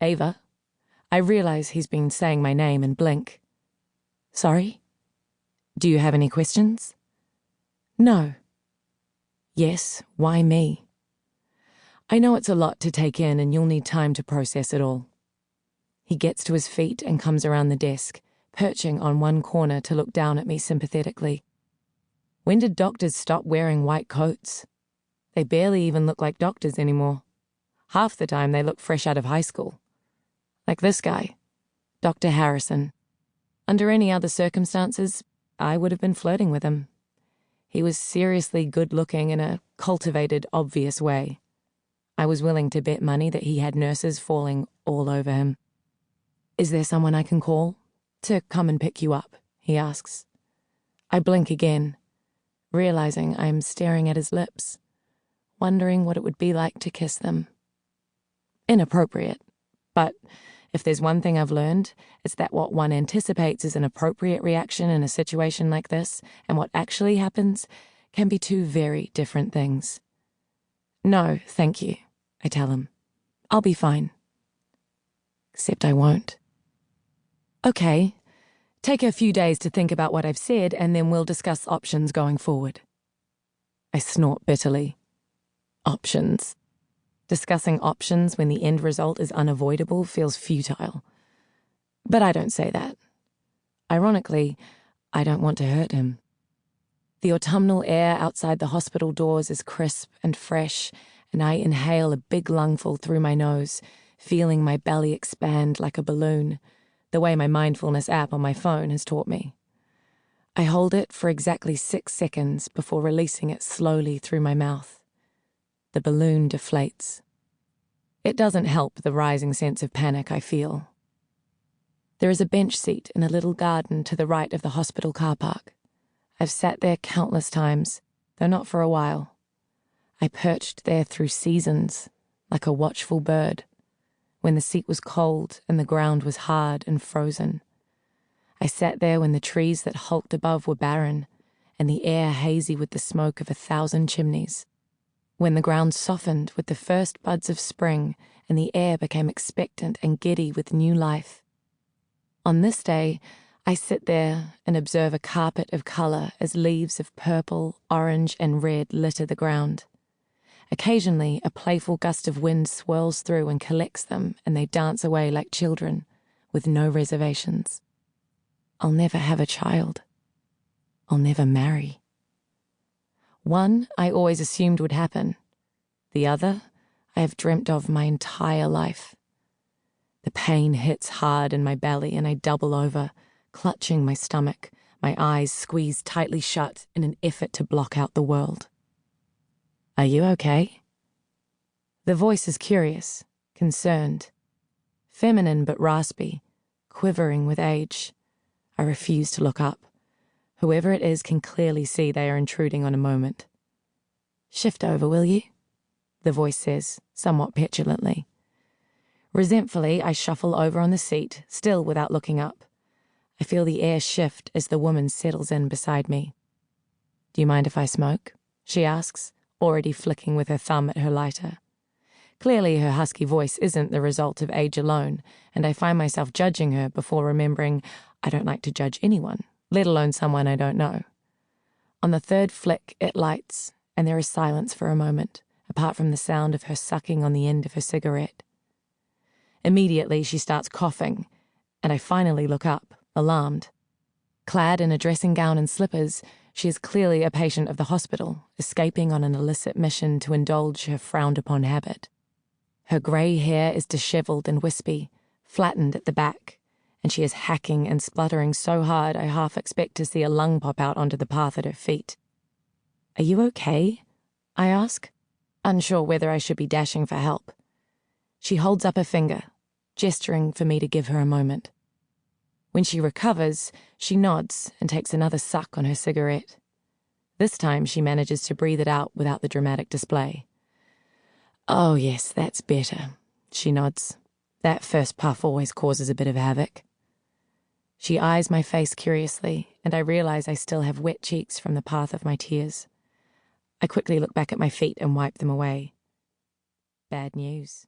Ava. I realize he's been saying my name and blink. Sorry? Do you have any questions? No. Yes, why me? I know it's a lot to take in and you'll need time to process it all. He gets to his feet and comes around the desk, perching on one corner to look down at me sympathetically. When did doctors stop wearing white coats? They barely even look like doctors anymore. Half the time they look fresh out of high school. Like this guy, Dr. Harrison. Under any other circumstances, I would have been flirting with him. He was seriously good-looking in a cultivated, obvious way. I was willing to bet money that he had nurses falling all over him. Is there someone I can call? To come and pick you up, he asks. I blink again, realizing I am staring at his lips, wondering what it would be like to kiss them. Inappropriate, but if there's one thing I've learned, it's that what one anticipates is an appropriate reaction in a situation like this, and what actually happens, can be two very different things. No, thank you, I tell him. I'll be fine. Except I won't. Okay, take a few days to think about what I've said, and then we'll discuss options going forward. I snort bitterly. Options. Discussing options when the end result is unavoidable feels futile. But I don't say that. Ironically, I don't want to hurt him. The autumnal air outside the hospital doors is crisp and fresh, and I inhale a big lungful through my nose, feeling my belly expand like a balloon, the way my mindfulness app on my phone has taught me. I hold it for exactly 6 seconds before releasing it slowly through my mouth. The balloon deflates. It doesn't help the rising sense of panic I feel. There is a bench seat in a little garden to the right of the hospital car park. I've sat there countless times, though not for a while. I perched there through seasons, like a watchful bird, when the seat was cold and the ground was hard and frozen. I sat there when the trees that hulked above were barren, and the air hazy with the smoke of 1,000 chimneys. When the ground softened with the first buds of spring and the air became expectant and giddy with new life. On this day, I sit there and observe a carpet of colour as leaves of purple, orange and red litter the ground. Occasionally, a playful gust of wind swirls through and collects them, and they dance away like children, with no reservations. I'll never have a child. I'll never marry. One I always assumed would happen. The other I have dreamt of my entire life. The pain hits hard in my belly and I double over, clutching my stomach, my eyes squeezed tightly shut in an effort to block out the world. Are you okay? The voice is curious, concerned, feminine but raspy, quivering with age. I refuse to look up. Whoever it is can clearly see they are intruding on a moment. Shift over, will you? The voice says, somewhat petulantly. Resentfully, I shuffle over on the seat, still without looking up. I feel the air shift as the woman settles in beside me. Do you mind if I smoke? She asks, already flicking with her thumb at her lighter. Clearly her husky voice isn't the result of age alone, and I find myself judging her before remembering I don't like to judge anyone, let alone someone I don't know. On the third flick, it lights, and there is silence for a moment, apart from the sound of her sucking on the end of her cigarette. Immediately she starts coughing, and I finally look up, alarmed. Clad in a dressing gown and slippers, she is clearly a patient of the hospital, escaping on an illicit mission to indulge her frowned-upon habit. Her grey hair is dishevelled and wispy, flattened at the back, and she is hacking and spluttering so hard I half expect to see a lung pop out onto the path at her feet. Are you okay? I ask, unsure whether I should be dashing for help. She holds up a finger, gesturing for me to give her a moment. When she recovers, she nods and takes another suck on her cigarette. This time she manages to breathe it out without the dramatic display. Oh yes, that's better, she nods. That first puff always causes a bit of havoc. She eyes my face curiously, and I realize I still have wet cheeks from the path of my tears. I quickly look back at my feet and wipe them away. Bad news.